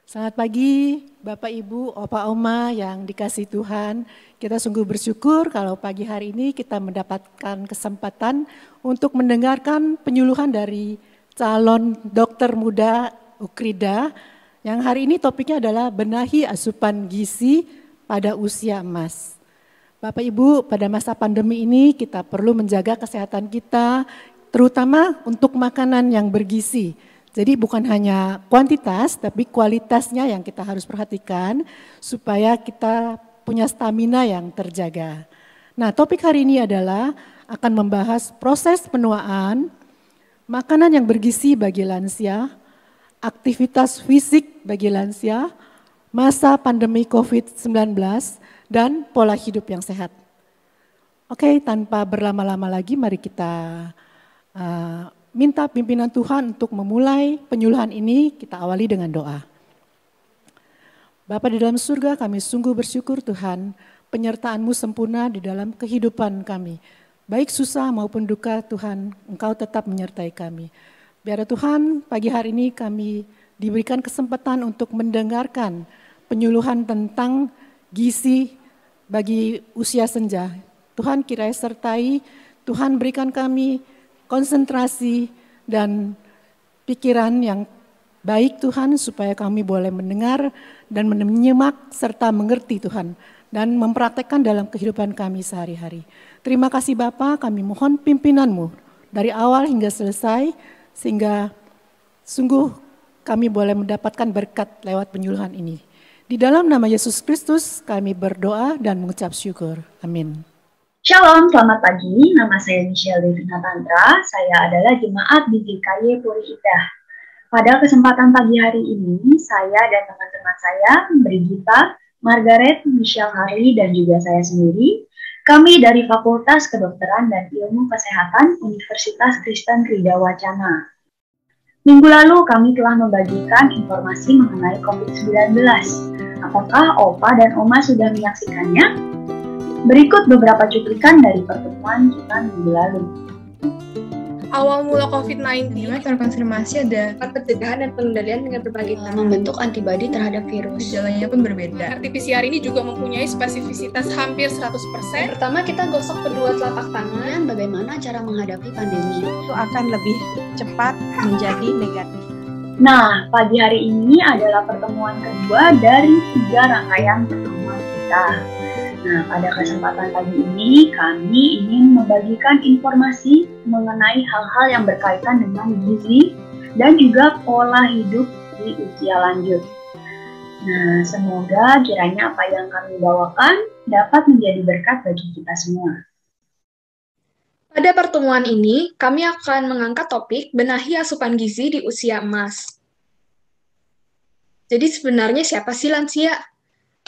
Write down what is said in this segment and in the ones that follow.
Selamat pagi Bapak Ibu, Opa Oma yang dikasihi Tuhan. Kita sungguh bersyukur kalau pagi hari ini kita mendapatkan kesempatan untuk mendengarkan penyuluhan dari calon dokter muda Ukrida yang hari ini topiknya adalah benahi asupan gizi pada usia emas. Bapak Ibu, pada masa pandemi ini kita perlu menjaga kesehatan kita, terutama untuk makanan yang bergizi. Jadi bukan hanya kuantitas, tapi kualitasnya yang kita harus perhatikan supaya kita punya stamina yang terjaga. Nah, topik hari ini adalah akan membahas proses penuaan, makanan yang bergizi bagi lansia, aktivitas fisik bagi lansia, masa pandemi COVID-19, dan pola hidup yang sehat. Oke, tanpa berlama-lama lagi mari kita minta pimpinan Tuhan untuk memulai penyuluhan ini. Kita awali dengan doa. Bapa di dalam surga, kami sungguh bersyukur Tuhan, penyertaan-Mu sempurna di dalam kehidupan kami. Baik susah maupun duka Tuhan, Engkau tetap menyertai kami. Biar Tuhan, pagi hari ini kami diberikan kesempatan untuk mendengarkan penyuluhan tentang gizi bagi usia senja. Tuhan kiranya sertai, Tuhan berikan kami konsentrasi dan pikiran yang baik Tuhan supaya kami boleh mendengar dan menyimak serta mengerti Tuhan dan mempraktekkan dalam kehidupan kami sehari-hari. Terima kasih Bapa, kami mohon pimpinan-Mu dari awal hingga selesai sehingga sungguh kami boleh mendapatkan berkat lewat penyuluhan ini. Di dalam nama Yesus Kristus kami berdoa dan mengucap syukur. Amin. Shalom, selamat pagi. Nama saya Michelle Devina Tantra. Saya adalah jemaat di GKY Puri Indah. Pada kesempatan pagi hari ini, saya dan teman-teman saya, Brigita, Margaret, Michelle Hari, dan juga saya sendiri, kami dari Fakultas Kedokteran dan Ilmu Kesehatan Universitas Kristen Krida Wacana. Minggu lalu kami telah membagikan informasi mengenai COVID-19. Apakah Opa dan Oma sudah menyaksikannya? Berikut beberapa cuplikan dari pertemuan kita minggu lalu. Awal mula COVID-19 terkonfirmasi ada pencegahan dan pengendalian dengan berbagai cara. membentuk antibodi terhadap virus. Gejalanya pun berbeda. RT-PCR ini juga mempunyai spesifisitas hampir 100%. Pertama kita gosok kedua telapak tangan. Bagaimana cara menghadapi pandemi? Itu akan lebih cepat menjadi negatif. Nah, pagi hari ini adalah pertemuan kedua dari 3 rangkaian pertemuan kita. Nah, pada kesempatan pagi ini kami ingin membagikan informasi mengenai hal-hal yang berkaitan dengan gizi dan juga pola hidup di usia lanjut. Nah, semoga kiranya apa yang kami bawakan dapat menjadi berkat bagi kita semua. Pada pertemuan ini, kami akan mengangkat topik benahi asupan gizi di usia emas. Jadi sebenarnya siapa sih lansia?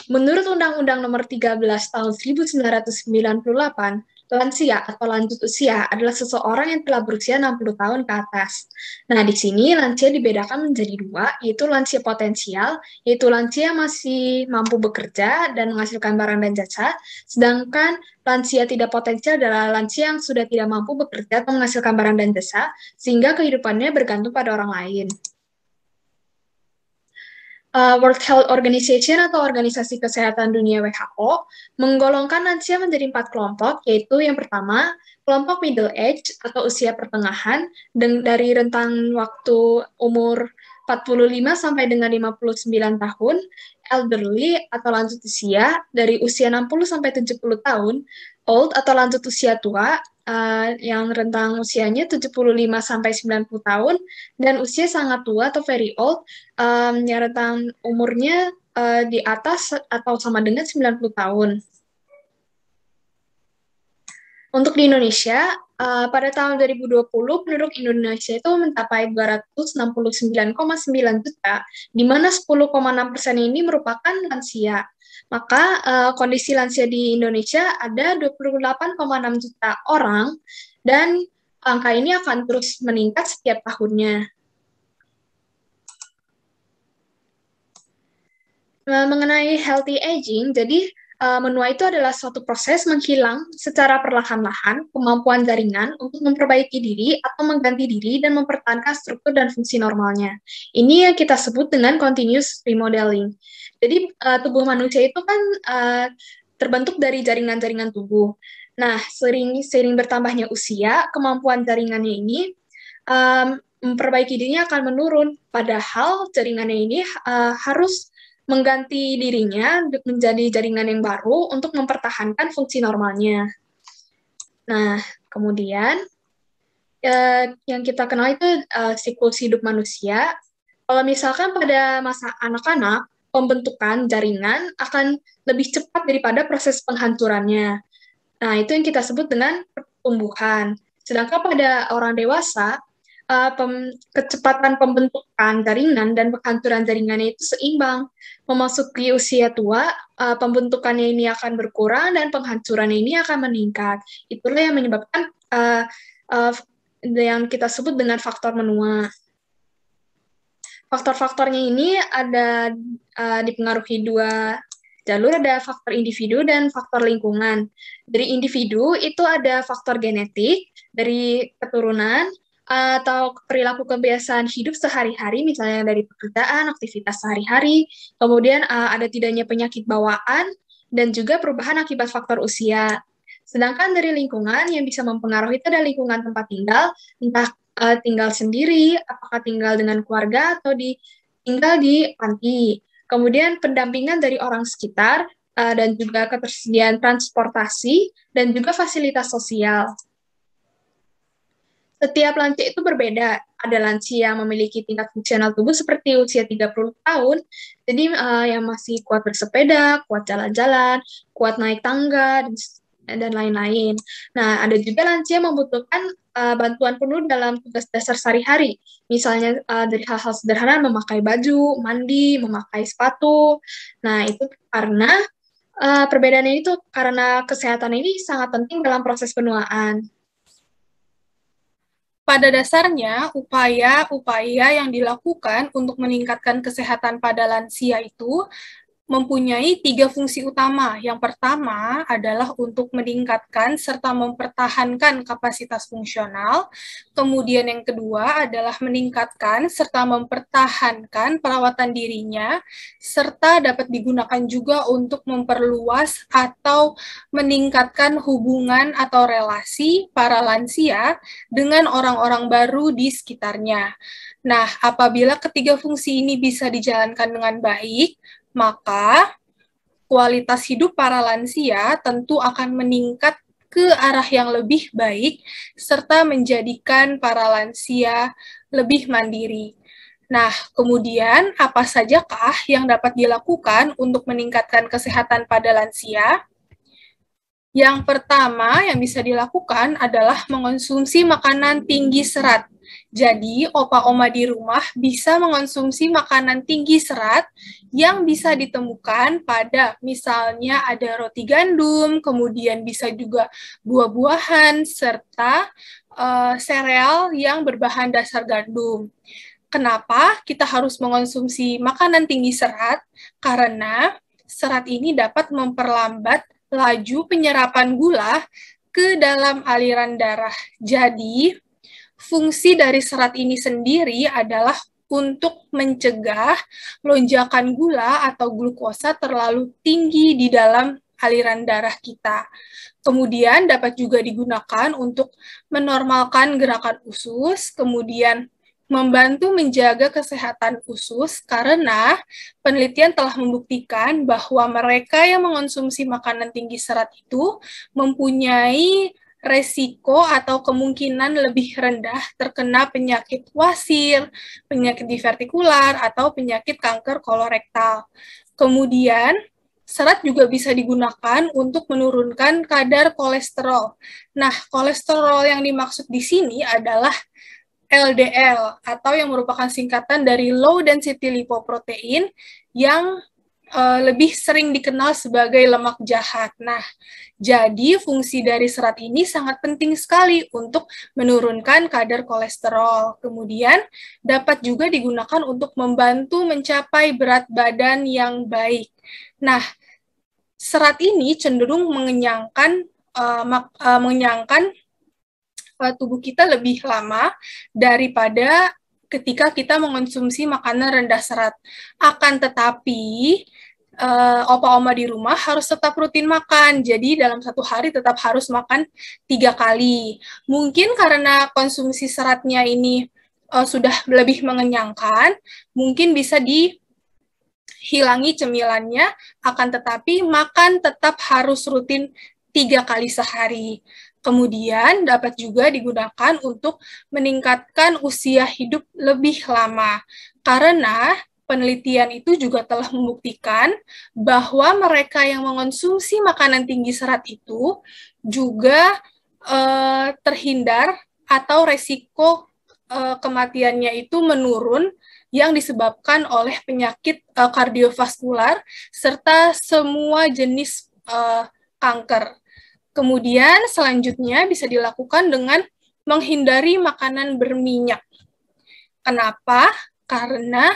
Menurut Undang-Undang Nomor 13 Tahun 1998, lansia atau lanjut usia adalah seseorang yang telah berusia 60 tahun ke atas. Nah, di sini lansia dibedakan menjadi 2, yaitu lansia potensial, yaitu lansia masih mampu bekerja dan menghasilkan barang dan jasa, sedangkan lansia tidak potensial adalah lansia yang sudah tidak mampu bekerja atau menghasilkan barang dan jasa, sehingga kehidupannya bergantung pada orang lain. World Health Organization atau Organisasi Kesehatan Dunia WHO menggolongkan lansia menjadi 4 kelompok, yaitu yang pertama, kelompok middle age atau usia pertengahan dari rentang waktu umur 45 sampai dengan 59 tahun, elderly atau lanjut usia dari usia 60 sampai 70 tahun, old atau lanjut usia tua yang rentang usianya 75 sampai 90 tahun, dan usia sangat tua atau very old yang rentang umurnya di atas atau sama dengan 90 tahun. Untuk di Indonesia, pada tahun 2020 penduduk Indonesia itu mencapai 269,9 juta, di mana 10,6% ini merupakan lansia. Maka kondisi lansia di Indonesia ada 28,6 juta orang, dan angka ini akan terus meningkat setiap tahunnya. Mengenai healthy aging, jadi Menua itu adalah suatu proses menghilang secara perlahan-lahan kemampuan jaringan untuk memperbaiki diri atau mengganti diri dan mempertahankan struktur dan fungsi normalnya. Ini yang kita sebut dengan continuous remodeling. Jadi tubuh manusia itu kan terbentuk dari jaringan-jaringan tubuh. Nah, sering bertambahnya usia, kemampuan jaringannya ini memperbaiki dirinya akan menurun. Padahal jaringannya ini harus mengganti dirinya menjadi jaringan yang baru untuk mempertahankan fungsi normalnya. Nah, kemudian yang kita kenal itu siklus hidup manusia. Kalau misalkan pada masa anak-anak, pembentukan jaringan akan lebih cepat daripada proses penghancurannya. Nah, itu yang kita sebut dengan pertumbuhan. Sedangkan pada orang dewasa, kecepatan pembentukan jaringan dan penghancuran jaringannya itu seimbang. Memasuki usia tua, pembentukannya ini akan berkurang dan penghancurannya ini akan meningkat. Itulah yang menyebabkan yang kita sebut dengan faktor menua. Faktor-faktornya ini ada dipengaruhi dua jalur, ada faktor individu dan faktor lingkungan. Dari individu itu ada faktor genetik, dari keturunan, atau perilaku kebiasaan hidup sehari-hari, misalnya dari pekerjaan, aktivitas sehari-hari, kemudian ada tidaknya penyakit bawaan, dan juga perubahan akibat faktor usia. Sedangkan dari lingkungan yang bisa mempengaruhi itu ada lingkungan tempat tinggal, entah tinggal sendiri, apakah tinggal dengan keluarga, atau tinggal di panti. Kemudian pendampingan dari orang sekitar, dan juga ketersediaan transportasi, dan juga fasilitas sosial. Setiap lansia itu berbeda. Ada lansia yang memiliki tingkat fungsional tubuh seperti usia 30 tahun, jadi yang masih kuat bersepeda, kuat jalan-jalan, kuat naik tangga, dan lain-lain. Nah, ada juga lansia yang membutuhkan bantuan penuh dalam tugas dasar sehari-hari. Misalnya dari hal-hal sederhana, memakai baju, mandi, memakai sepatu. Nah, itu karena perbedaannya itu karena kesehatan ini sangat penting dalam proses penuaan. Pada dasarnya, upaya-upaya yang dilakukan untuk meningkatkan kesehatan pada lansia itu mempunyai 3 fungsi utama. Yang pertama adalah untuk meningkatkan serta mempertahankan kapasitas fungsional. Kemudian yang kedua adalah meningkatkan serta mempertahankan perawatan dirinya, serta dapat digunakan juga untuk memperluas atau meningkatkan hubungan atau relasi para lansia dengan orang-orang baru di sekitarnya. Nah, apabila ketiga fungsi ini bisa dijalankan dengan baik, maka kualitas hidup para lansia tentu akan meningkat ke arah yang lebih baik, serta menjadikan para lansia lebih mandiri. Nah, kemudian apa sajakah yang dapat dilakukan untuk meningkatkan kesehatan pada lansia? Yang pertama yang bisa dilakukan adalah mengonsumsi makanan tinggi serat. Jadi, opa-oma di rumah bisa mengonsumsi makanan tinggi serat yang bisa ditemukan pada misalnya ada roti gandum, kemudian bisa juga buah-buahan, serta sereal yang berbahan dasar gandum. Kenapa kita harus mengonsumsi makanan tinggi serat? Karena serat ini dapat memperlambat laju penyerapan gula ke dalam aliran darah. Jadi, fungsi dari serat ini sendiri adalah untuk mencegah lonjakan gula atau glukosa terlalu tinggi di dalam aliran darah kita. Kemudian dapat juga digunakan untuk menormalkan gerakan usus, kemudian membantu menjaga kesehatan usus karena penelitian telah membuktikan bahwa mereka yang mengonsumsi makanan tinggi serat itu mempunyai resiko atau kemungkinan lebih rendah terkena penyakit wasir, penyakit divertikular, atau penyakit kanker kolorektal. Kemudian, serat juga bisa digunakan untuk menurunkan kadar kolesterol. Nah, kolesterol yang dimaksud di sini adalah LDL, atau yang merupakan singkatan dari low density lipoprotein yang lebih sering dikenal sebagai lemak jahat. Nah, jadi fungsi dari serat ini sangat penting sekali untuk menurunkan kadar kolesterol. Kemudian dapat juga digunakan untuk membantu mencapai berat badan yang baik. Nah, serat ini cenderung mengenyangkan tubuh kita lebih lama daripada ketika kita mengonsumsi makanan rendah serat. Akan tetapi, opa-oma di rumah harus tetap rutin makan. Jadi dalam satu hari tetap harus makan 3 kali. Mungkin karena konsumsi seratnya ini sudah lebih mengenyangkan, mungkin bisa dihilangi cemilannya, akan tetapi makan tetap harus rutin 3 kali sehari. Kemudian dapat juga digunakan untuk meningkatkan usia hidup lebih lama. Karena penelitian itu juga telah membuktikan bahwa mereka yang mengonsumsi makanan tinggi serat itu juga terhindar atau resiko kematiannya itu menurun yang disebabkan oleh penyakit kardiovaskular serta semua jenis kanker. Kemudian selanjutnya bisa dilakukan dengan menghindari makanan berminyak. Kenapa? Karena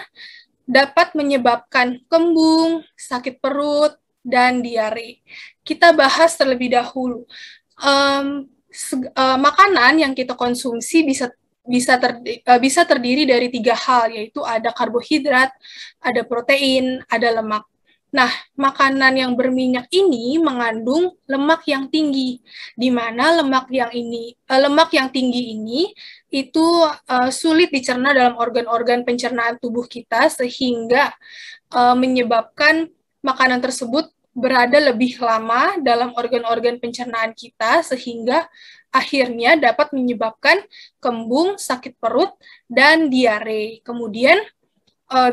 dapat menyebabkan kembung, sakit perut, dan diare. Kita bahas terlebih dahulu. Makanan yang kita konsumsi bisa terdiri dari 3 hal, yaitu ada karbohidrat, ada protein, ada lemak. Nah, makanan yang berminyak ini mengandung lemak yang tinggi, di mana lemak yang tinggi ini itu sulit dicerna dalam organ-organ pencernaan tubuh kita, sehingga menyebabkan makanan tersebut berada lebih lama dalam organ-organ pencernaan kita, sehingga akhirnya dapat menyebabkan kembung, sakit perut, dan diare. Kemudian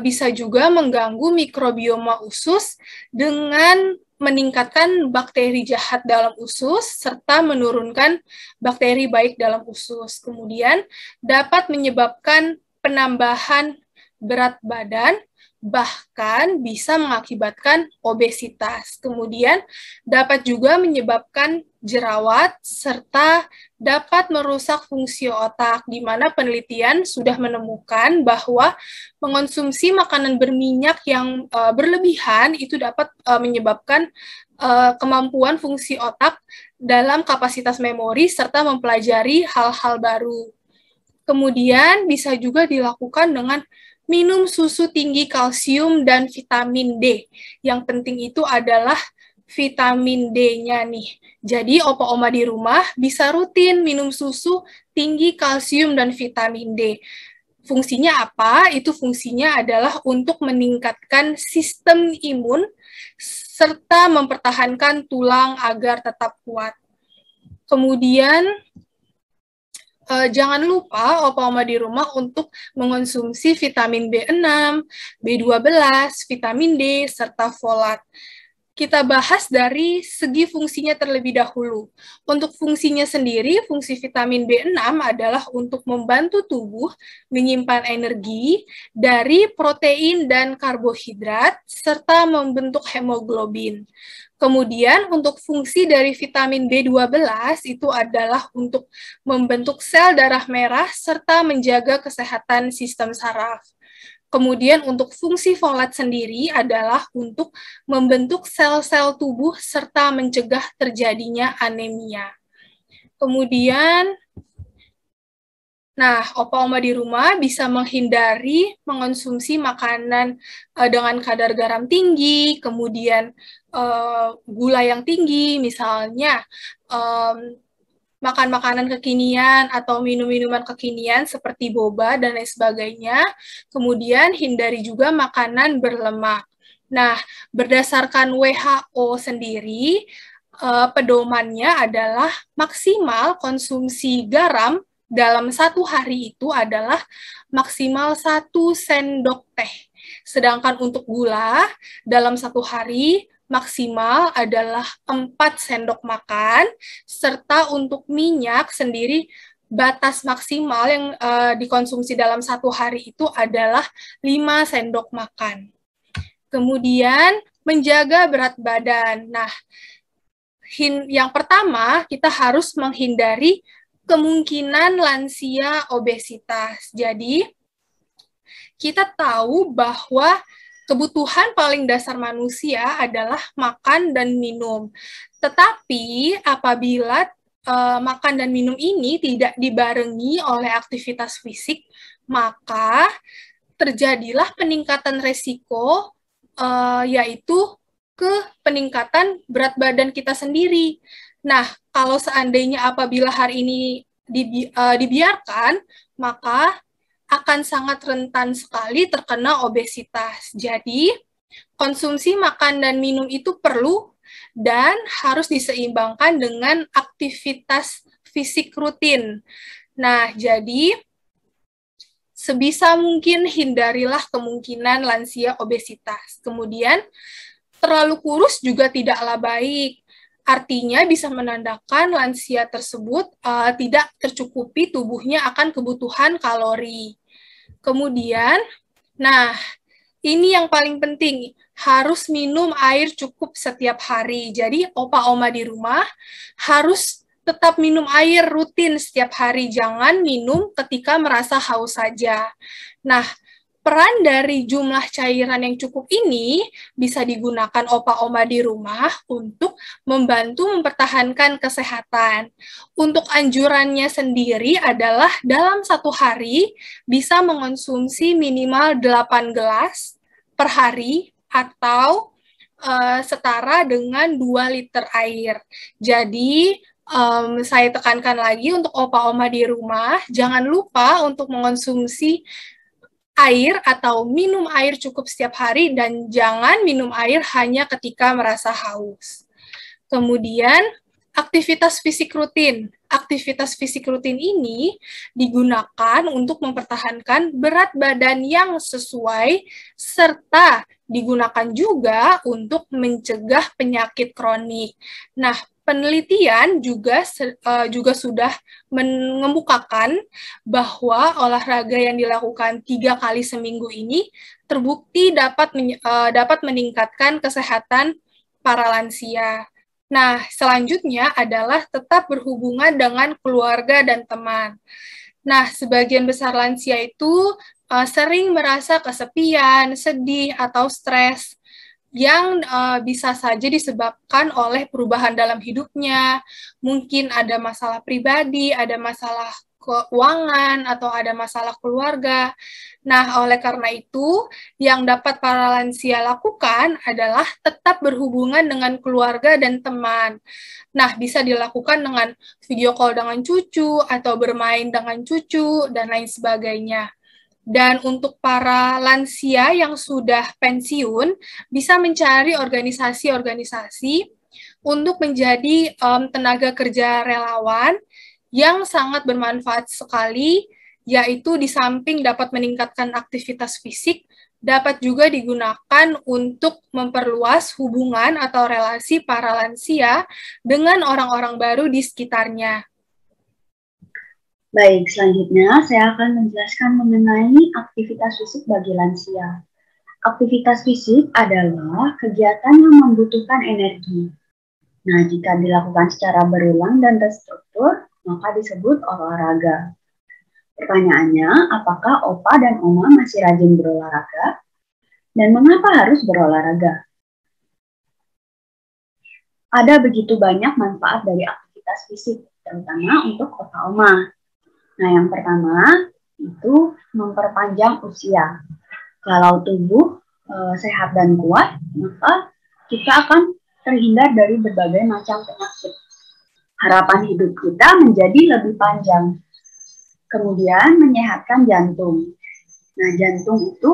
bisa juga mengganggu mikrobioma usus dengan meningkatkan bakteri jahat dalam usus serta menurunkan bakteri baik dalam usus. Kemudian dapat menyebabkan penambahan berat badan, bahkan bisa mengakibatkan obesitas. Kemudian dapat juga menyebabkan jerawat serta dapat merusak fungsi otak, di mana penelitian sudah menemukan bahwa mengonsumsi makanan berminyak yang berlebihan itu dapat menyebabkan kemampuan fungsi otak dalam kapasitas memori serta mempelajari hal-hal baru. Kemudian bisa juga dilakukan dengan minum susu tinggi kalsium dan vitamin D. Yang penting itu adalah vitamin D-nya nih. Jadi opa-oma di rumah bisa rutin minum susu tinggi kalsium dan vitamin D. Fungsinya apa? Itu fungsinya adalah untuk meningkatkan sistem imun serta mempertahankan tulang agar tetap kuat. Kemudian jangan lupa opa-oma di rumah untuk mengonsumsi vitamin B6, B12, vitamin D, serta folat. Kita bahas dari segi fungsinya terlebih dahulu. Untuk fungsinya sendiri, fungsi vitamin B6 adalah untuk membantu tubuh menyimpan energi dari protein dan karbohidrat, serta membentuk hemoglobin. Kemudian untuk fungsi dari vitamin B12 itu adalah untuk membentuk sel darah merah serta menjaga kesehatan sistem saraf. Kemudian untuk fungsi folat sendiri adalah untuk membentuk sel-sel tubuh serta mencegah terjadinya anemia. Kemudian, opa-oma di rumah bisa menghindari mengonsumsi makanan dengan kadar garam tinggi, kemudian gula yang tinggi, misalnya makan makanan kekinian atau minum-minuman kekinian seperti boba dan lain sebagainya. Kemudian hindari juga makanan berlemak. Nah, berdasarkan WHO sendiri, pedomannya adalah maksimal konsumsi garam dalam satu hari itu adalah maksimal 1 sendok teh. Sedangkan untuk gula dalam satu hari maksimal adalah 4 sendok makan, serta untuk minyak sendiri batas maksimal yang dikonsumsi dalam satu hari itu adalah 5 sendok makan. Kemudian menjaga berat badan. Nah, yang pertama kita harus menghindari kemungkinan lansia obesitas. Jadi, kita tahu bahwa kebutuhan paling dasar manusia adalah makan dan minum. Tetapi apabila makan dan minum ini tidak dibarengi oleh aktivitas fisik, maka terjadilah peningkatan resiko, yaitu ke peningkatan berat badan kita sendiri. Nah, kalau seandainya apabila hari ini dibiarkan, maka akan sangat rentan sekali terkena obesitas. Jadi, konsumsi makan dan minum itu perlu dan harus diseimbangkan dengan aktivitas fisik rutin. Nah, jadi sebisa mungkin hindarilah kemungkinan lansia obesitas. Kemudian, terlalu kurus juga tidaklah baik. Artinya bisa menandakan lansia tersebut tidak tercukupi tubuhnya akan kebutuhan kalori. Kemudian, nah ini yang paling penting, harus minum air cukup setiap hari. Jadi opa-oma di rumah harus tetap minum air rutin setiap hari, jangan minum ketika merasa haus saja. Nah, peran dari jumlah cairan yang cukup ini bisa digunakan opa-oma di rumah untuk membantu mempertahankan kesehatan. Untuk anjurannya sendiri adalah dalam satu hari bisa mengonsumsi minimal 8 gelas per hari atau setara dengan 2 liter air. Jadi, saya tekankan lagi untuk opa-oma di rumah, jangan lupa untuk mengonsumsi air atau minum air cukup setiap hari dan jangan minum air hanya ketika merasa haus. Kemudian, aktivitas fisik rutin. Aktivitas fisik rutin ini digunakan untuk mempertahankan berat badan yang sesuai serta digunakan juga untuk mencegah penyakit kronik. Nah, penelitian juga sudah mengemukakan bahwa olahraga yang dilakukan 3 kali seminggu ini terbukti dapat meningkatkan kesehatan para lansia. Nah, selanjutnya adalah tetap berhubungan dengan keluarga dan teman. Nah, sebagian besar lansia itu sering merasa kesepian, sedih, atau stres yang bisa saja disebabkan oleh perubahan dalam hidupnya, mungkin ada masalah pribadi, ada masalah keuangan, atau ada masalah keluarga. Nah, oleh karena itu, yang dapat para lansia lakukan adalah tetap berhubungan dengan keluarga dan teman. Nah, bisa dilakukan dengan video call dengan cucu, atau bermain dengan cucu, dan lain sebagainya. Dan untuk para lansia yang sudah pensiun, bisa mencari organisasi-organisasi untuk menjadi tenaga kerja relawan yang sangat bermanfaat sekali, yaitu di samping dapat meningkatkan aktivitas fisik, dapat juga digunakan untuk memperluas hubungan atau relasi para lansia dengan orang-orang baru di sekitarnya. Baik, selanjutnya saya akan menjelaskan mengenai aktivitas fisik bagi lansia. Aktivitas fisik adalah kegiatan yang membutuhkan energi. Nah, jika dilakukan secara berulang dan terstruktur, maka disebut olahraga. Pertanyaannya, apakah opa dan oma masih rajin berolahraga? Dan mengapa harus berolahraga? Ada begitu banyak manfaat dari aktivitas fisik, terutama untuk opa-oma. Nah, yang pertama itu memperpanjang usia. Kalau tubuh sehat dan kuat, maka kita akan terhindar dari berbagai macam penyakit. Harapan hidup kita menjadi lebih panjang. Kemudian menyehatkan jantung. Nah, jantung itu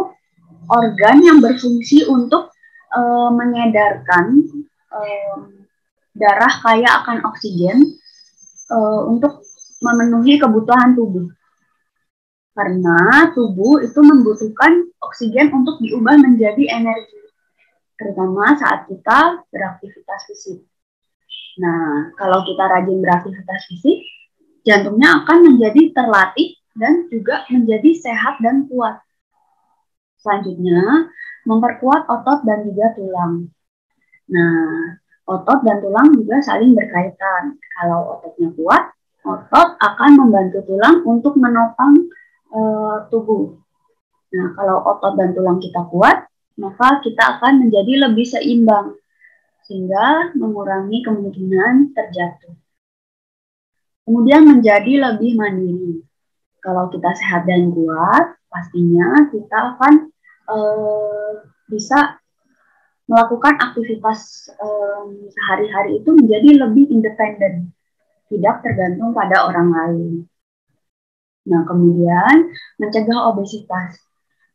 organ yang berfungsi untuk mengedarkan darah kaya akan oksigen untuk memenuhi kebutuhan tubuh. Karena tubuh itu membutuhkan oksigen untuk diubah menjadi energi, terutama saat kita beraktivitas fisik. Nah, kalau kita rajin beraktivitas fisik, jantungnya akan menjadi terlatih dan juga menjadi sehat dan kuat. Selanjutnya, memperkuat otot dan juga tulang. Nah, otot dan tulang juga saling berkaitan. Kalau ototnya kuat, otot akan membantu tulang untuk menopang tubuh. Nah, kalau otot dan tulang kita kuat, maka kita akan menjadi lebih seimbang, sehingga mengurangi kemungkinan terjatuh. Kemudian menjadi lebih mandiri. Kalau kita sehat dan kuat, pastinya kita akan bisa melakukan aktivitas sehari-hari itu menjadi lebih independen, tidak tergantung pada orang lain. Nah, kemudian mencegah obesitas.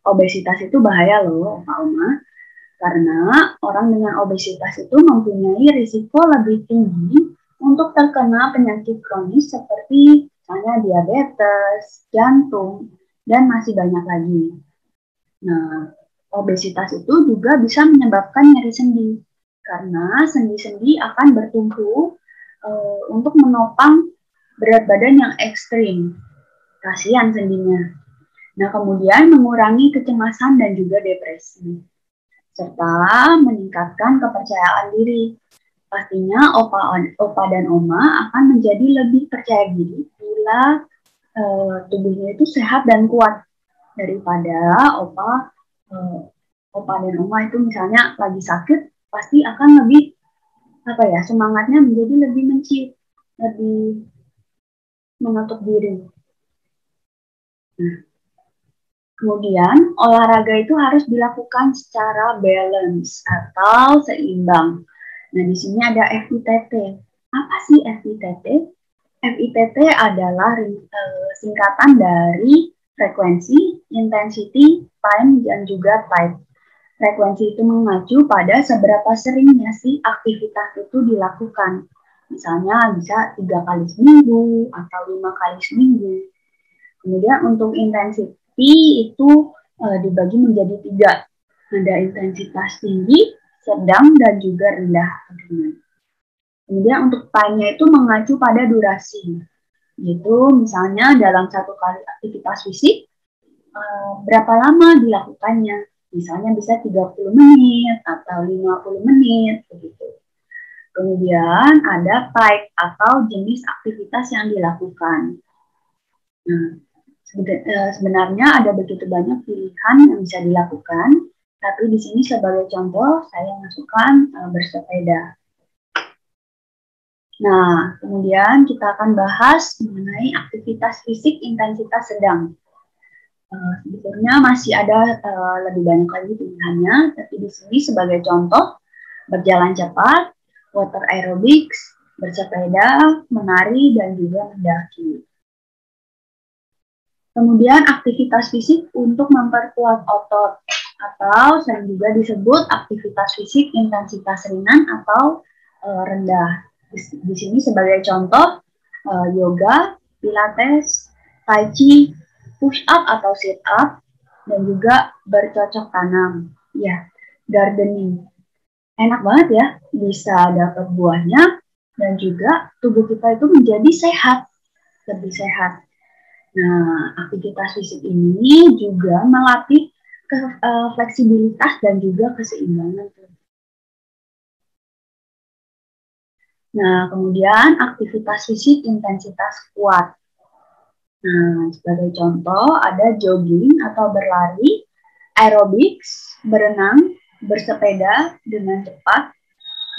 Obesitas itu bahaya loh, Pak Oma, karena orang dengan obesitas itu mempunyai risiko lebih tinggi untuk terkena penyakit kronis seperti misalnya diabetes, jantung, dan masih banyak lagi. Nah, obesitas itu juga bisa menyebabkan nyeri sendi, karena sendi-sendi akan bertumpu untuk menopang berat badan yang ekstrim. Kasihan sendinya. Nah, kemudian mengurangi kecemasan dan juga depresi, serta meningkatkan kepercayaan diri. Pastinya opa dan oma akan menjadi lebih percaya diri bila tubuhnya itu sehat dan kuat daripada opa dan oma itu misalnya lagi sakit, pasti akan lebih semangatnya menjadi lebih menciut, lebih menutup diri. Nah, kemudian olahraga itu harus dilakukan secara balance atau seimbang. Nah, di sini ada FITT. Apa sih FITT? FITT adalah singkatan dari frekuensi, intensity, time, dan juga type. Frekuensi itu mengacu pada seberapa seringnya sih aktivitas itu dilakukan. Misalnya bisa 3 kali seminggu atau 5 kali seminggu. Kemudian untuk intensity itu dibagi menjadi 3. Ada intensitas tinggi, sedang, dan juga rendah. Kemudian untuk time-nya itu mengacu pada durasi. Yaitu misalnya dalam 1 kali aktivitas fisik, berapa lama dilakukannya. Misalnya bisa 30 menit atau 50 menit, begitu. Kemudian ada type atau jenis aktivitas yang dilakukan. Nah, sebenarnya ada begitu banyak pilihan yang bisa dilakukan, tapi di sini sebagai contoh saya masukkan bersepeda. Nah, kemudian kita akan bahas mengenai aktivitas fisik intensitas sedang. Sebetulnya masih ada lebih banyak lagi pilihannya, tapi di sini sebagai contoh berjalan cepat, water aerobics, bersepeda, menari, dan juga mendaki. Kemudian aktivitas fisik untuk memperkuat otot atau sering juga disebut aktivitas fisik intensitas ringan atau rendah. Di sini sebagai contoh yoga, pilates, tai chi, push up atau sit up, dan juga bercocok tanam. Ya, gardening. Enak banget ya, bisa dapat buahnya dan juga tubuh kita itu menjadi sehat, lebih sehat. Nah, aktivitas fisik ini juga melatih fleksibilitas dan juga keseimbangan. Nah, kemudian aktivitas fisik intensitas kuat. Nah, sebagai contoh ada jogging atau berlari, aerobics, berenang, bersepeda dengan cepat,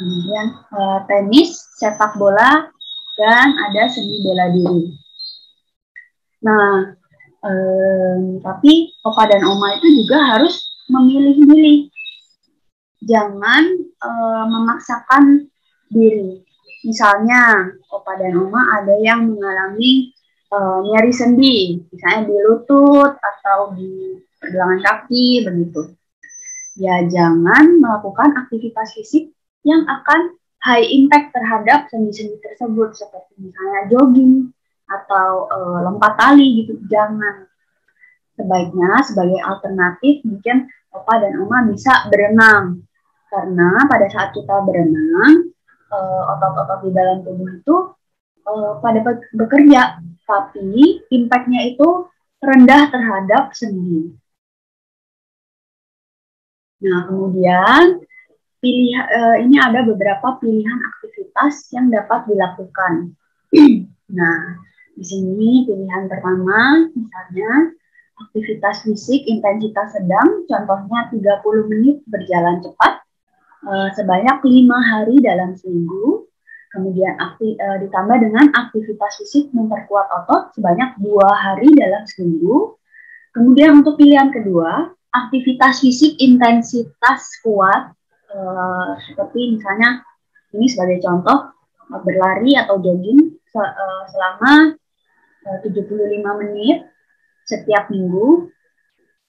kemudian tenis, sepak bola, dan ada seni bela diri. Nah, tapi opa dan oma itu juga harus memilih-milih. Jangan memaksakan diri. Misalnya, opa dan oma ada yang mengalami nyeri sendi, misalnya di lutut atau di pergelangan kaki, begitu. Ya, jangan melakukan aktivitas fisik yang akan high impact terhadap sendi-sendi tersebut, seperti misalnya jogging, atau lompat tali gitu, jangan. Sebaiknya sebagai alternatif mungkin opa dan oma bisa berenang, karena pada saat kita berenang otot-otot di dalam tubuh itu pada bekerja, tapi impact-nya itu rendah terhadap sendi. Nah, kemudian ini ada beberapa pilihan aktivitas yang dapat dilakukan. Nah, di sini pilihan pertama misalnya aktivitas fisik intensitas sedang, contohnya 30 menit berjalan cepat, sebanyak 5 hari dalam seminggu. Kemudian ditambah dengan aktivitas fisik memperkuat otot sebanyak 2 hari dalam seminggu. Kemudian untuk pilihan kedua, aktivitas fisik intensitas kuat, seperti misalnya ini sebagai contoh berlari atau jogging selama 75 menit setiap minggu.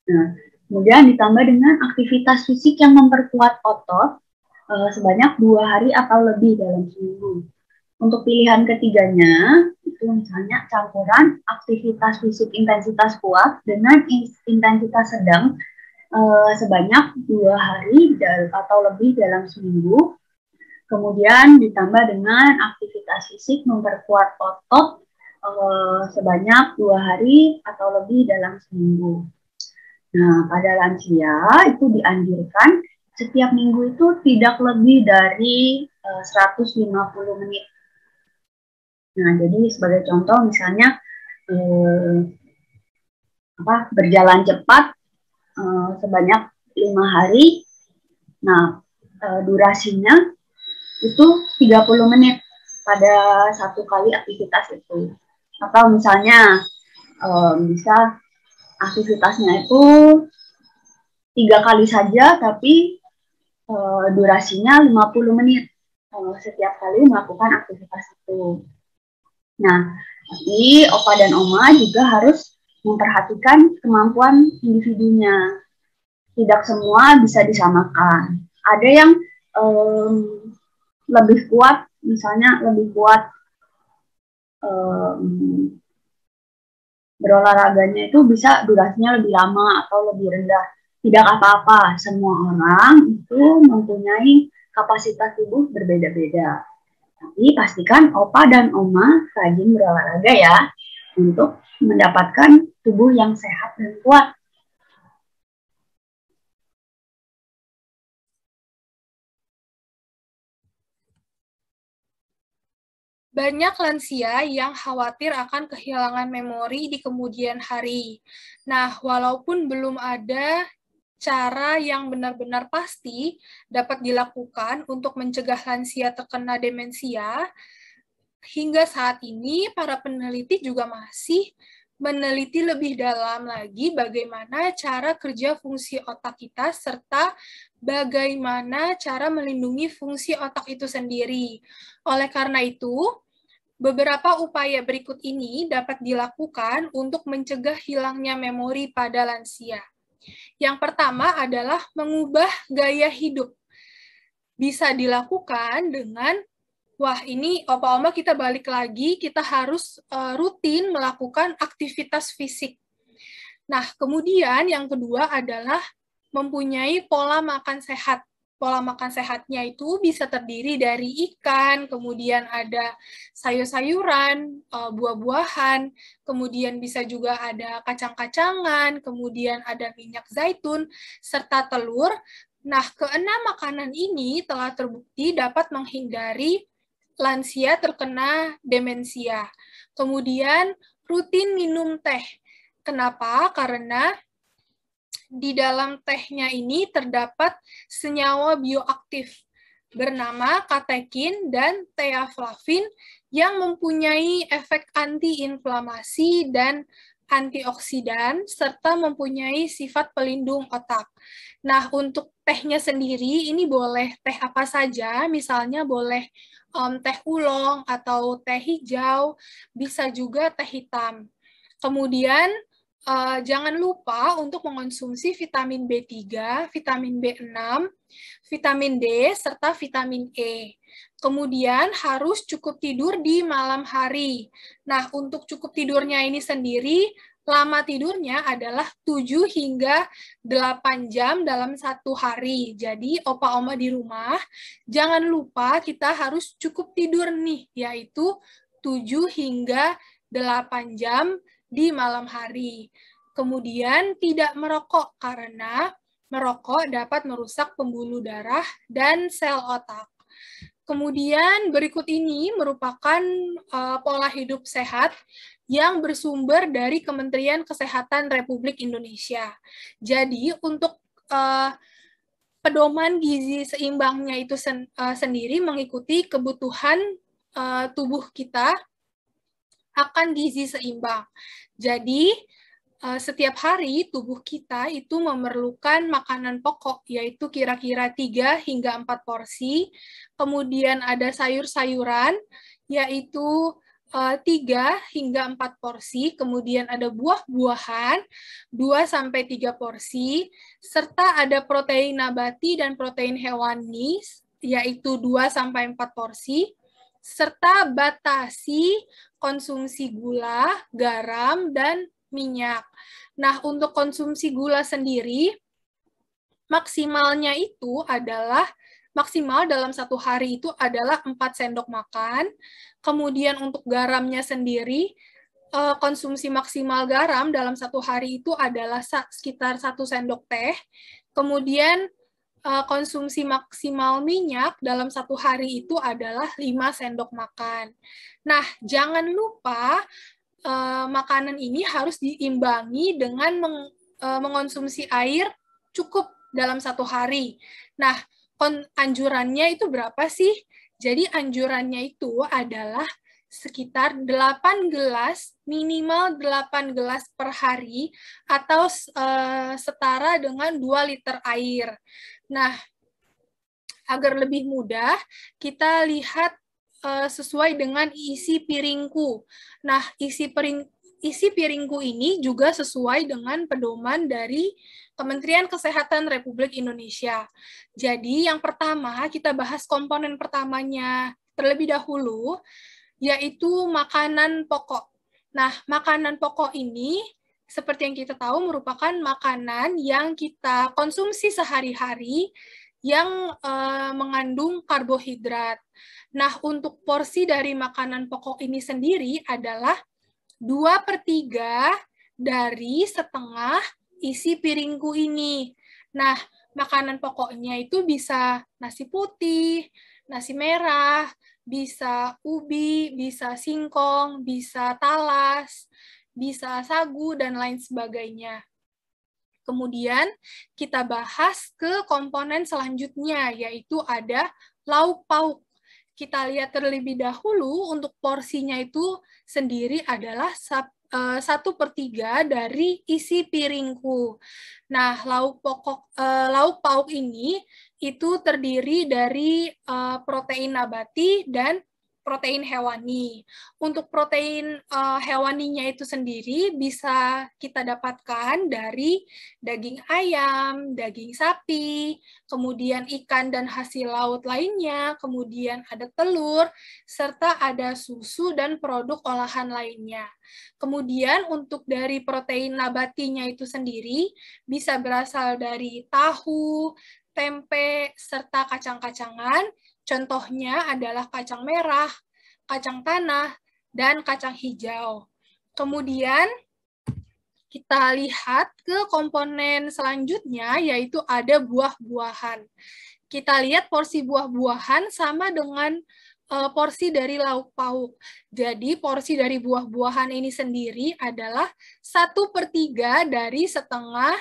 Nah, kemudian ditambah dengan aktivitas fisik yang memperkuat otot sebanyak 2 hari atau lebih dalam seminggu. Untuk pilihan ketiganya, itu misalnya campuran aktivitas fisik intensitas kuat dengan intensitas sedang sebanyak 2 hari atau lebih dalam seminggu. Kemudian ditambah dengan aktivitas fisik memperkuat otot sebanyak 2 hari atau lebih dalam seminggu. Nah, pada lansia itu dianjurkan setiap minggu itu tidak lebih dari 150 menit. Nah, jadi sebagai contoh misalnya berjalan cepat sebanyak 5 hari. Nah, durasinya itu 30 menit pada satu kali aktivitas itu. Atau misalnya bisa aktivitasnya itu 3 kali saja, tapi durasinya 50 menit setiap kali melakukan aktivitas itu. Nah, tapi Opa dan Oma juga harus memperhatikan kemampuan individunya. Tidak semua bisa disamakan. Ada yang lebih kuat, misalnya lebih kuat berolahraganya itu bisa durasinya lebih lama atau lebih rendah. Tidak apa-apa, semua orang itu mempunyai kapasitas tubuh berbeda-beda. Tapi pastikan Opa dan Oma rajin berolahraga ya, untuk mendapatkan tubuh yang sehat dan kuat. Banyak lansia yang khawatir akan kehilangan memori di kemudian hari. Nah, walaupun belum ada cara yang benar-benar pasti dapat dilakukan untuk mencegah lansia terkena demensia, hingga saat ini para peneliti juga masih meneliti lebih dalam lagi bagaimana cara kerja fungsi otak kita serta bagaimana cara melindungi fungsi otak itu sendiri. Oleh karena itu, beberapa upaya berikut ini dapat dilakukan untuk mencegah hilangnya memori pada lansia. Yang pertama adalah mengubah gaya hidup. Bisa dilakukan dengan, wah ini Opa Oma kita balik lagi, kita harus rutin melakukan aktivitas fisik. Nah, kemudian yang kedua adalah mempunyai pola makan sehat. Pola makan sehatnya itu bisa terdiri dari ikan, kemudian ada sayur-sayuran, buah-buahan, kemudian bisa juga ada kacang-kacangan, kemudian ada minyak zaitun, serta telur. Nah, keenam makanan ini telah terbukti dapat menghindari lansia terkena demensia. Kemudian rutin minum teh. Kenapa? Karena di dalam tehnya ini terdapat senyawa bioaktif bernama katekin dan teaflavin yang mempunyai efek antiinflamasi dan antioksidan serta mempunyai sifat pelindung otak. Nah, untuk tehnya sendiri ini boleh teh apa saja, misalnya boleh teh oolong atau teh hijau, bisa juga teh hitam. Kemudian jangan lupa untuk mengonsumsi vitamin B3, vitamin B6, vitamin D, serta vitamin E. Kemudian harus cukup tidur di malam hari. Nah, untuk cukup tidurnya ini sendiri, lama tidurnya adalah 7 hingga 8 jam dalam satu hari. Jadi, Opa Oma di rumah, jangan lupa kita harus cukup tidur nih, yaitu 7 hingga 8 jam di malam hari. Kemudian tidak merokok karena merokok dapat merusak pembuluh darah dan sel otak. Kemudian berikut ini merupakan pola hidup sehat yang bersumber dari Kementerian Kesehatan Republik Indonesia. Jadi untuk pedoman gizi seimbangnya itu sendiri mengikuti kebutuhan tubuh kita akan gizi seimbang. Jadi setiap hari tubuh kita itu memerlukan makanan pokok, yaitu kira-kira 3 hingga 4 porsi. Kemudian ada sayur-sayuran, yaitu 3 hingga 4 porsi, kemudian ada buah-buahan 2-3 porsi, serta ada protein nabati dan protein hewani, yaitu 2-4 porsi, serta batasi konsumsi gula, garam, dan minyak. Nah, untuk konsumsi gula sendiri, maksimalnya itu adalah maksimal dalam satu hari itu adalah 4 sendok makan. Kemudian untuk garamnya sendiri, konsumsi maksimal garam dalam satu hari itu adalah sekitar 1 sendok teh. Kemudian konsumsi maksimal minyak dalam satu hari itu adalah 5 sendok makan. Nah, jangan lupa makanan ini harus diimbangi dengan mengonsumsi air cukup dalam satu hari. Nah, anjurannya itu berapa sih? Jadi anjurannya itu adalah sekitar 8 gelas, minimal 8 gelas per hari, atau setara dengan 2 liter air. Nah, agar lebih mudah, kita lihat sesuai dengan isi piringku. Nah, isi piringku ini juga sesuai dengan pedoman dari Kementerian Kesehatan Republik Indonesia. Jadi yang pertama, kita bahas komponen pertamanya terlebih dahulu, yaitu makanan pokok. Nah, makanan pokok ini, seperti yang kita tahu, merupakan makanan yang kita konsumsi sehari-hari yang mengandung karbohidrat. Nah, untuk porsi dari makanan pokok ini sendiri adalah 2/3 dari setengah isi piringku ini. Nah, makanan pokoknya itu bisa nasi putih, nasi merah, bisa ubi, bisa singkong, bisa talas, bisa sagu, dan lain sebagainya. Kemudian kita bahas ke komponen selanjutnya, yaitu ada lauk pauk. Kita lihat terlebih dahulu untuk porsinya itu sendiri adalah 1/3 dari isi piringku. Nah, lauk pauk ini itu terdiri dari protein nabati dan protein hewani. Untuk protein hewaninya itu sendiri bisa kita dapatkan dari daging ayam, daging sapi, kemudian ikan dan hasil laut lainnya, kemudian ada telur, serta ada susu dan produk olahan lainnya. Kemudian untuk dari protein nabatinya itu sendiri bisa berasal dari tahu, tempe, serta kacang-kacangan. Contohnya adalah kacang merah, kacang tanah, dan kacang hijau. Kemudian kita lihat ke komponen selanjutnya, yaitu ada buah-buahan. Kita lihat porsi buah-buahan sama dengan porsi dari lauk pauk. Jadi porsi dari buah-buahan ini sendiri adalah 1/3 dari setengah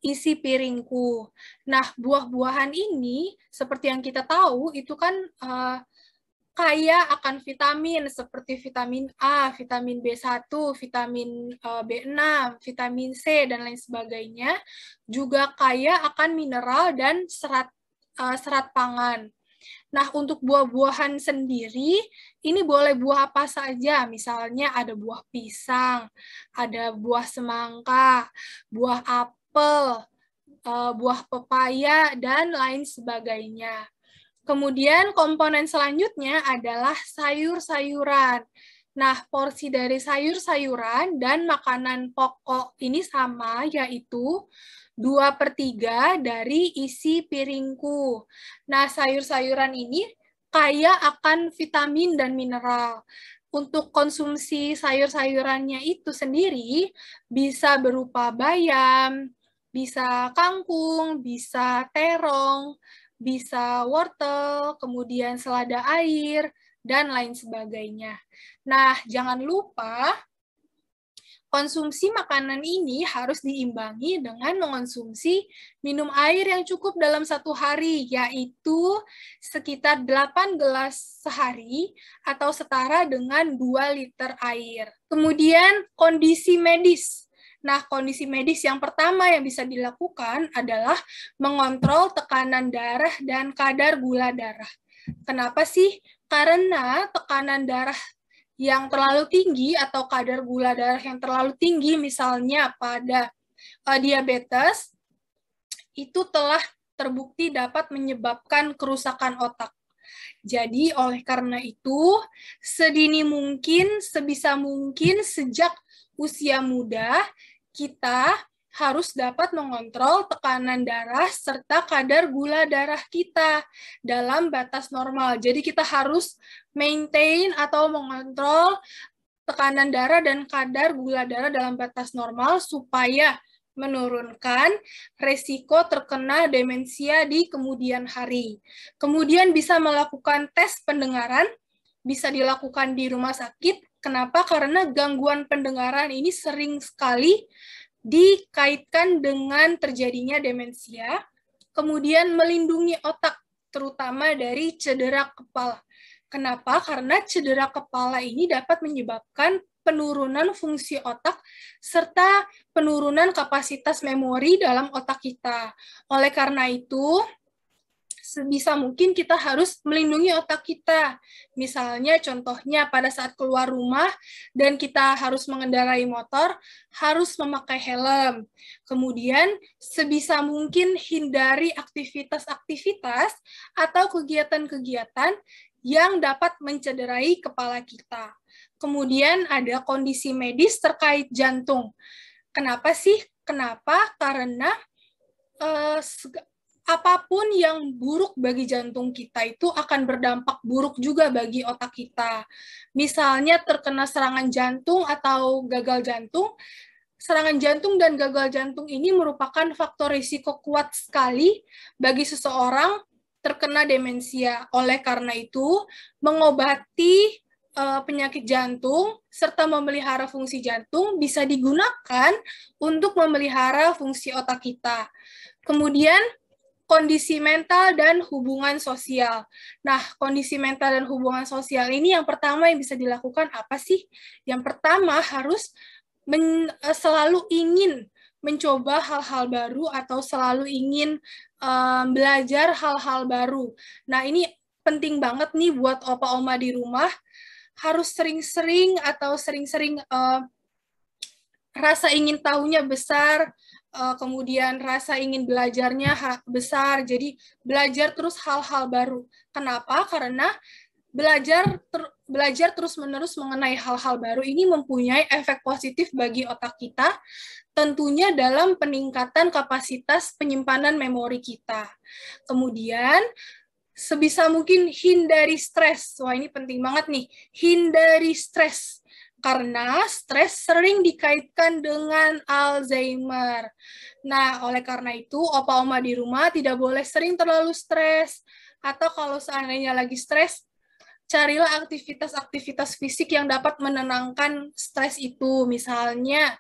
isi piringku. Nah, buah-buahan ini, seperti yang kita tahu, itu kan kaya akan vitamin, seperti vitamin A, vitamin B1, vitamin B6, vitamin C, dan lain sebagainya. Juga kaya akan mineral dan serat pangan. Nah, untuk buah-buahan sendiri, ini boleh buah apa saja. Misalnya ada buah pisang, ada buah semangka, buah apel, buah pepaya, dan lain sebagainya. Kemudian komponen selanjutnya adalah sayur-sayuran. Nah, porsi dari sayur-sayuran dan makanan pokok ini sama, yaitu 2/3 dari isi piringku. Nah, sayur-sayuran ini kaya akan vitamin dan mineral. Untuk konsumsi sayur-sayurannya itu sendiri bisa berupa bayam, bisa kangkung, bisa terong, bisa wortel, kemudian selada air, dan lain sebagainya. Nah, jangan lupa Konsumsi makanan ini harus diimbangi dengan mengonsumsi minum air yang cukup dalam satu hari, yaitu sekitar 8 gelas sehari atau setara dengan 2 liter air. Kemudian kondisi medis. Nah, kondisi medis yang pertama yang bisa dilakukan adalah mengontrol tekanan darah dan kadar gula darah. Kenapa sih? Karena tekanan darah yang terlalu tinggi atau kadar gula darah yang terlalu tinggi, misalnya pada diabetes, itu telah terbukti dapat menyebabkan kerusakan otak. Jadi oleh karena itu, sedini mungkin, sebisa mungkin sejak usia muda, kita harus dapat mengontrol tekanan darah serta kadar gula darah kita dalam batas normal. Jadi kita harus maintain atau mengontrol tekanan darah dan kadar gula darah dalam batas normal supaya menurunkan resiko terkena demensia di kemudian hari. Kemudian bisa melakukan tes pendengaran, bisa dilakukan di rumah sakit. Kenapa? Karena gangguan pendengaran ini sering sekali dikaitkan dengan terjadinya demensia, kemudian melindungi otak, terutama dari cedera kepala. Kenapa? Karena cedera kepala ini dapat menyebabkan penurunan fungsi otak serta penurunan kapasitas memori dalam otak kita. Oleh karena itu, sebisa mungkin kita harus melindungi otak kita. Misalnya contohnya pada saat keluar rumah dan kita harus mengendarai motor, harus memakai helm. Kemudian sebisa mungkin hindari aktivitas-aktivitas atau kegiatan-kegiatan yang dapat mencederai kepala kita. Kemudian ada kondisi medis terkait jantung. Kenapa sih? Kenapa? Karena apapun yang buruk bagi jantung kita itu akan berdampak buruk juga bagi otak kita. Misalnya terkena serangan jantung atau gagal jantung. Serangan jantung dan gagal jantung ini merupakan faktor risiko kuat sekali bagi seseorang terkena demensia. Oleh karena itu, mengobati penyakit jantung serta memelihara fungsi jantung bisa digunakan untuk memelihara fungsi otak kita. Kemudian, kondisi mental dan hubungan sosial. Nah, kondisi mental dan hubungan sosial ini yang pertama yang bisa dilakukan apa sih? Yang pertama harus selalu ingin mencoba hal-hal baru atau selalu ingin belajar hal-hal baru. Nah, ini penting banget nih buat opa-oma di rumah, harus sering-sering rasa ingin tahunya besar, kemudian rasa ingin belajarnya besar, jadi belajar terus hal-hal baru. Kenapa? Karena belajar terus-menerus mengenai hal-hal baru ini mempunyai efek positif bagi otak kita, tentunya dalam peningkatan kapasitas penyimpanan memori kita. Kemudian, sebisa mungkin hindari stres. Wah, ini penting banget nih. Hindari stres. Karena stres sering dikaitkan dengan Alzheimer. Nah, oleh karena itu, opa-oma di rumah tidak boleh sering terlalu stres. Atau kalau seandainya lagi stres, carilah aktivitas-aktivitas fisik yang dapat menenangkan stres itu. Misalnya,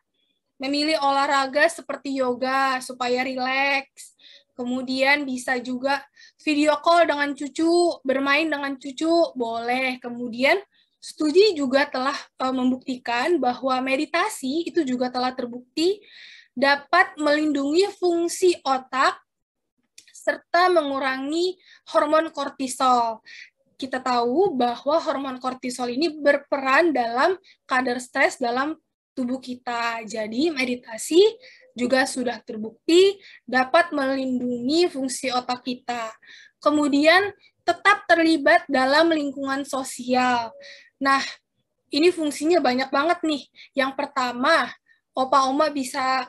memilih olahraga seperti yoga supaya rileks. Kemudian bisa juga video call dengan cucu, bermain dengan cucu, boleh. Kemudian, studi juga telah membuktikan bahwa meditasi itu juga telah terbukti dapat melindungi fungsi otak serta mengurangi hormon kortisol. Kita tahu bahwa hormon kortisol ini berperan dalam kadar stres dalam tubuh kita. Jadi meditasi juga sudah terbukti dapat melindungi fungsi otak kita. Kemudian tetap terlibat dalam lingkungan sosial. Nah, ini fungsinya banyak banget nih. Yang pertama, opa-oma bisa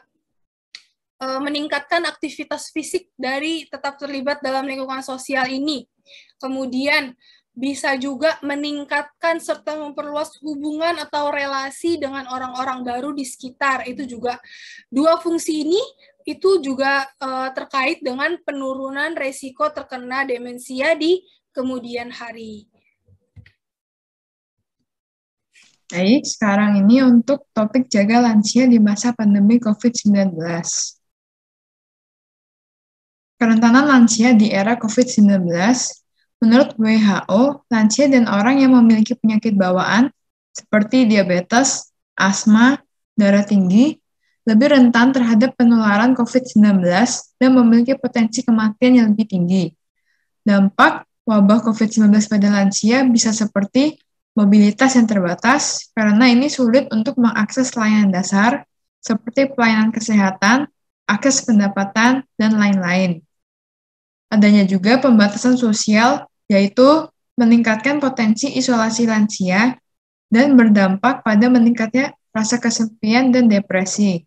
meningkatkan aktivitas fisik dari tetap terlibat dalam lingkungan sosial ini. Kemudian, bisa juga meningkatkan serta memperluas hubungan atau relasi dengan orang-orang baru di sekitar. Itu juga dua fungsi ini itu juga terkait dengan penurunan resiko terkena demensia di kemudian hari. Baik, sekarang ini untuk topik jaga lansia di masa pandemi COVID-19. Kerentanan lansia di era COVID-19, menurut WHO, lansia dan orang yang memiliki penyakit bawaan seperti diabetes, asma, darah tinggi, lebih rentan terhadap penularan COVID-19 dan memiliki potensi kematian yang lebih tinggi. Dampak wabah COVID-19 pada lansia bisa seperti mobilitas yang terbatas, karena ini sulit untuk mengakses layanan dasar, seperti pelayanan kesehatan, akses pendapatan, dan lain-lain. Adanya juga pembatasan sosial, yaitu meningkatkan potensi isolasi lansia dan berdampak pada meningkatnya rasa kesepian dan depresi.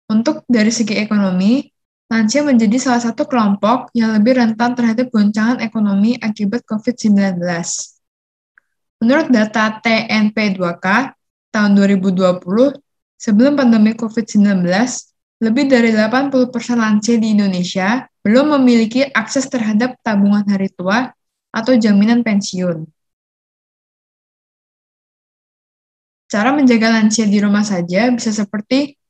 Untuk dari segi ekonomi, lansia menjadi salah satu kelompok yang lebih rentan terhadap goncangan ekonomi akibat COVID-19. Menurut data TNP2K tahun 2020, sebelum pandemi COVID-19, lebih dari 80% lansia di Indonesia belum memiliki akses terhadap tabungan hari tua atau jaminan pensiun. Cara menjaga lansia di rumah saja bisa seperti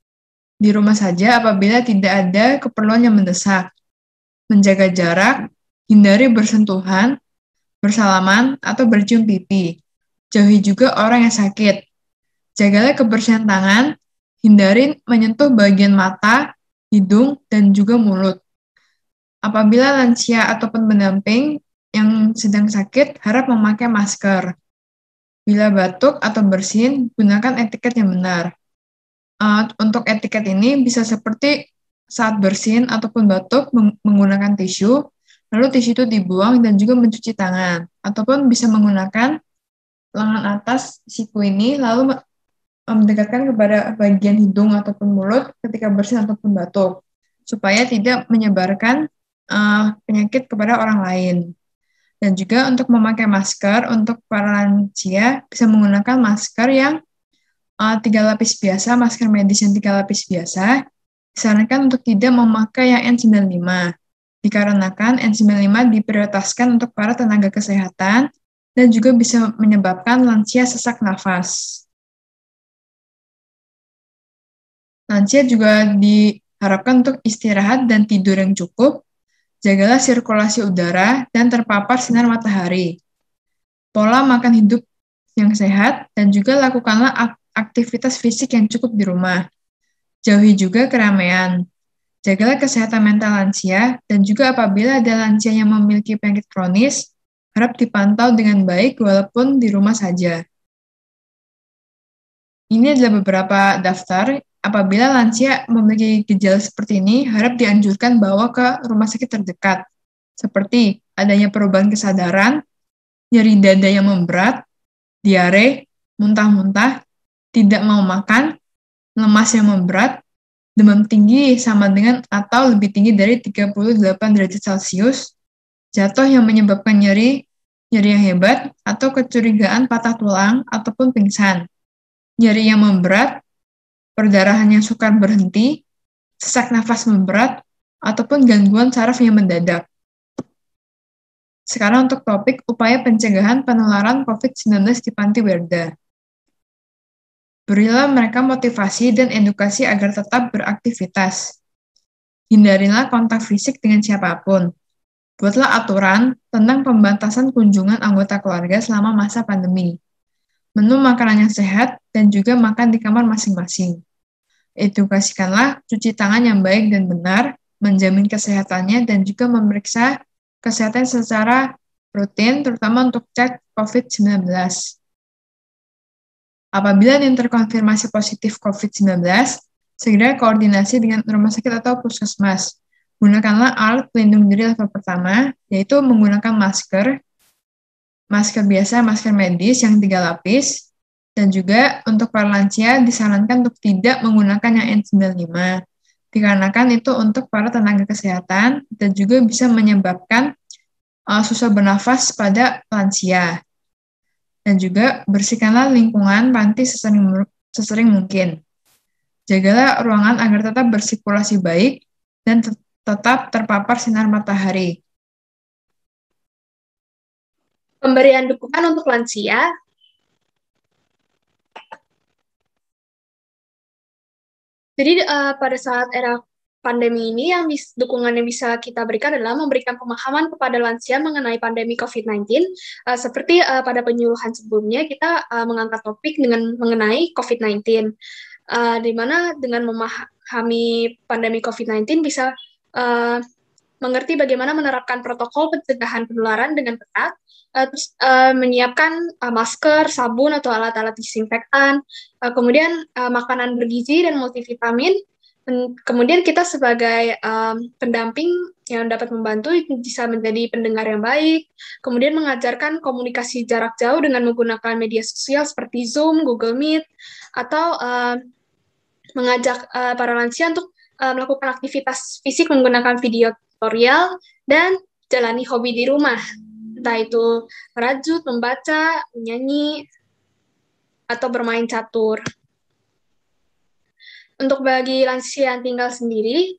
di rumah saja apabila tidak ada keperluan yang mendesak. Menjaga jarak, hindari bersentuhan, bersalaman, atau bercium pipi. Jauhi juga orang yang sakit. Jagalah kebersihan tangan, hindari menyentuh bagian mata, hidung, dan juga mulut. Apabila lansia ataupun pendamping yang sedang sakit, harap memakai masker. Bila batuk atau bersin, gunakan etiket yang benar. Untuk etiket ini bisa seperti saat bersin ataupun batuk menggunakan tisu, lalu tisu itu dibuang dan juga mencuci tangan, ataupun bisa menggunakan lengan atas siku ini lalu mendekatkan kepada bagian hidung ataupun mulut ketika bersin ataupun batuk, supaya tidak menyebarkan penyakit kepada orang lain. Dan juga untuk memakai masker, untuk para lansia bisa menggunakan masker yang 3 lapis biasa, masker medis yang 3 lapis biasa, disarankan untuk tidak memakai yang N95, dikarenakan N95 diprioritaskan untuk para tenaga kesehatan dan juga bisa menyebabkan lansia sesak nafas. Lansia juga diharapkan untuk istirahat dan tidur yang cukup, jagalah sirkulasi udara dan terpapar sinar matahari. Pola makan hidup yang sehat dan juga lakukanlah aktivitas fisik yang cukup di rumah. Jauhi juga keramaian. Jagalah kesehatan mental lansia, dan juga apabila ada lansia yang memiliki penyakit kronis, harap dipantau dengan baik walaupun di rumah saja. Ini adalah beberapa daftar. Apabila lansia memiliki gejala seperti ini, harap dianjurkan bawa ke rumah sakit terdekat, seperti adanya perubahan kesadaran, nyeri dada yang memberat, diare, muntah-muntah, tidak mau makan, lemas yang memberat, demam tinggi sama dengan atau lebih tinggi dari 38 derajat Celcius, jatuh yang menyebabkan nyeri yang hebat, atau kecurigaan patah tulang ataupun pingsan, nyeri yang memberat, perdarahan yang sukar berhenti, sesak nafas memberat, ataupun gangguan saraf yang mendadak. Sekarang untuk topik upaya pencegahan penularan COVID-19 di Panti Werda. Berilah mereka motivasi dan edukasi agar tetap beraktivitas. Hindarilah kontak fisik dengan siapapun. Buatlah aturan tentang pembatasan kunjungan anggota keluarga selama masa pandemi. Menu makanan yang sehat dan juga makan di kamar masing-masing. Edukasikanlah cuci tangan yang baik dan benar, menjamin kesehatannya dan juga memeriksa kesehatan secara rutin, terutama untuk cek COVID-19. Apabila yang terkonfirmasi positif COVID-19, segera koordinasi dengan rumah sakit atau puskesmas. Gunakanlah alat pelindung diri level pertama, yaitu menggunakan masker biasa, masker medis yang 3 lapis, dan juga untuk para lansia disarankan untuk tidak menggunakan yang N95, dikarenakan itu untuk para tenaga kesehatan dan juga bisa menyebabkan susah bernafas pada lansia. Dan juga bersihkanlah lingkungan panti sesering mungkin. Jagalah ruangan agar tetap bersirkulasi baik dan tetap terpapar sinar matahari. Pemberian dukungan untuk lansia. Jadi pada saat era pandemi ini yang dukungan yang bisa kita berikan adalah memberikan pemahaman kepada lansia mengenai pandemi COVID-19. Seperti pada penyuluhan sebelumnya kita mengangkat topik dengan mengenai COVID-19, di mana dengan memahami pandemi COVID-19 bisa mengerti bagaimana menerapkan protokol pencegahan penularan dengan ketat, terus menyiapkan masker, sabun atau alat-alat disinfektan, kemudian makanan bergizi dan multivitamin. Kemudian kita sebagai pendamping yang dapat membantu bisa menjadi pendengar yang baik, kemudian mengajarkan komunikasi jarak jauh dengan menggunakan media sosial seperti Zoom, Google Meet, atau mengajak para lansia untuk melakukan aktivitas fisik menggunakan video tutorial dan jalani hobi di rumah, entah itu merajut, membaca, menyanyi, atau bermain catur. Untuk bagi lansia yang tinggal sendiri,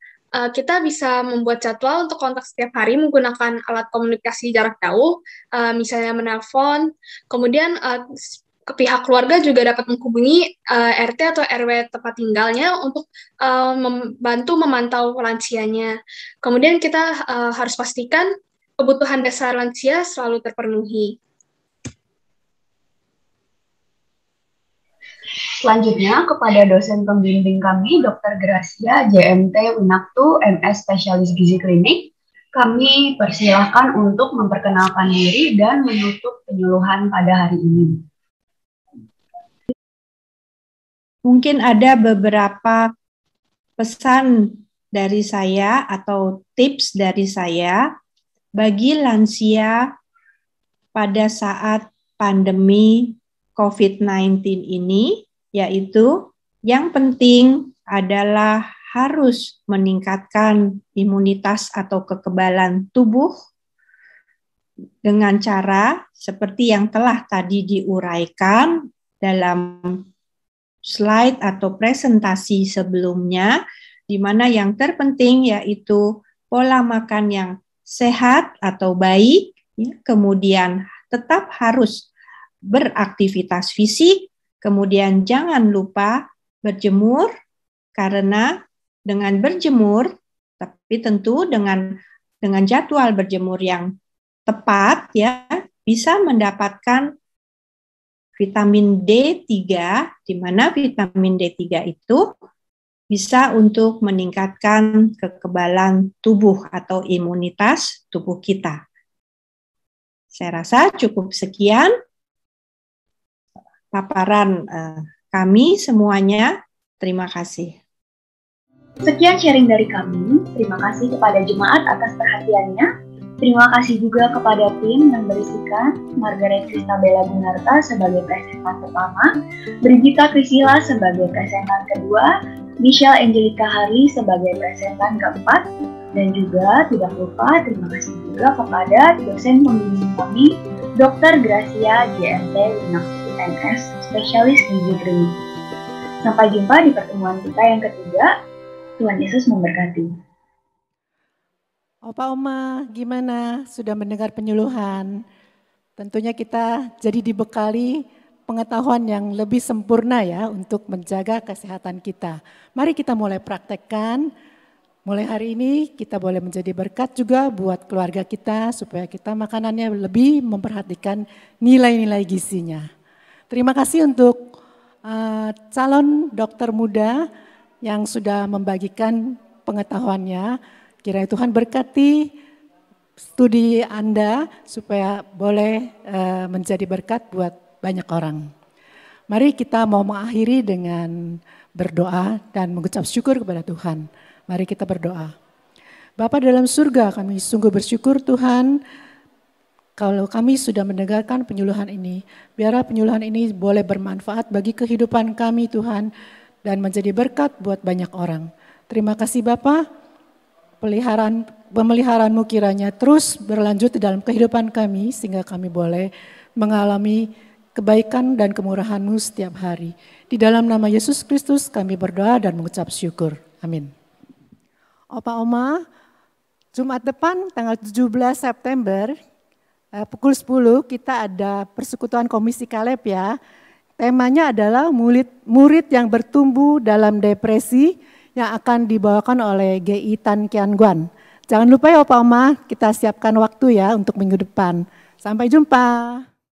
kita bisa membuat jadwal untuk kontak setiap hari menggunakan alat komunikasi jarak jauh, misalnya menelpon. Kemudian ke pihak keluarga juga dapat menghubungi RT atau RW tempat tinggalnya untuk membantu memantau lansianya. Kemudian kita harus pastikan kebutuhan dasar lansia selalu terpenuhi. Selanjutnya, kepada dosen pembimbing kami, Dr. Gracia, JMT Winaktu, MS Spesialis Gizi Klinik, kami persilahkan untuk memperkenalkan diri dan menutup penyuluhan pada hari ini. Mungkin ada beberapa pesan dari saya atau tips dari saya bagi lansia pada saat pandemi COVID-19 ini, yaitu yang penting adalah harus meningkatkan imunitas atau kekebalan tubuh dengan cara seperti yang telah tadi diuraikan dalam slide atau presentasi sebelumnya, di mana yang terpenting yaitu pola makan yang sehat atau baik, ya, kemudian tetap harus beraktivitas fisik, kemudian jangan lupa berjemur, karena dengan berjemur, tapi tentu dengan jadwal berjemur yang tepat, ya, bisa mendapatkan vitamin D3, di mana vitamin D3 itu bisa untuk meningkatkan kekebalan tubuh atau imunitas tubuh kita. Saya rasa cukup sekian paparan kami semuanya. Terima kasih. Sekian sharing dari kami. Terima kasih kepada jemaat atas perhatiannya. Terima kasih juga kepada tim yang berisikan Margaret Kristabella Gunarta sebagai presentan pertama, Brigita Krisila sebagai presentan kedua, Michelle Angelica Harley sebagai presentan keempat, dan juga tidak lupa terima kasih juga kepada dosen pembimbing kami, Dr. Gracia, JMT Winaktu, MS Spesialis Gizi Klinik. Sampai jumpa di pertemuan kita yang ketiga. Tuhan Yesus memberkati. Opa Oma, gimana? Sudah mendengar penyuluhan? Tentunya kita jadi dibekali pengetahuan yang lebih sempurna ya untuk menjaga kesehatan kita. Mari kita mulai praktekkan. Mulai hari ini kita boleh menjadi berkat juga buat keluarga kita supaya kita makanannya lebih memperhatikan nilai-nilai gizinya. Terima kasih untuk calon dokter muda yang sudah membagikan pengetahuannya. Kiranya Tuhan berkati studi Anda supaya boleh menjadi berkat buat banyak orang. Mari kita mau mengakhiri dengan berdoa dan mengucap syukur kepada Tuhan. Mari kita berdoa. Bapa dalam surga, kami sungguh bersyukur Tuhan kalau kami sudah mendengarkan penyuluhan ini. Biarlah penyuluhan ini boleh bermanfaat bagi kehidupan kami Tuhan dan menjadi berkat buat banyak orang. Terima kasih Bapa, pemeliharaan-Mu kiranya terus berlanjut di dalam kehidupan kami sehingga kami boleh mengalami kebaikan dan kemurahan-Mu setiap hari. Di dalam nama Yesus Kristus kami berdoa dan mengucap syukur. Amin. Opa Oma, Jumat depan tanggal 17 September pukul 10 kita ada persekutuan Komisi Kaleb ya. Temanya adalah murid yang bertumbuh dalam depresi yang akan dibawakan oleh GI Tan Kian Guan. Jangan lupa ya Opa Oma, kita siapkan waktu ya untuk minggu depan. Sampai jumpa.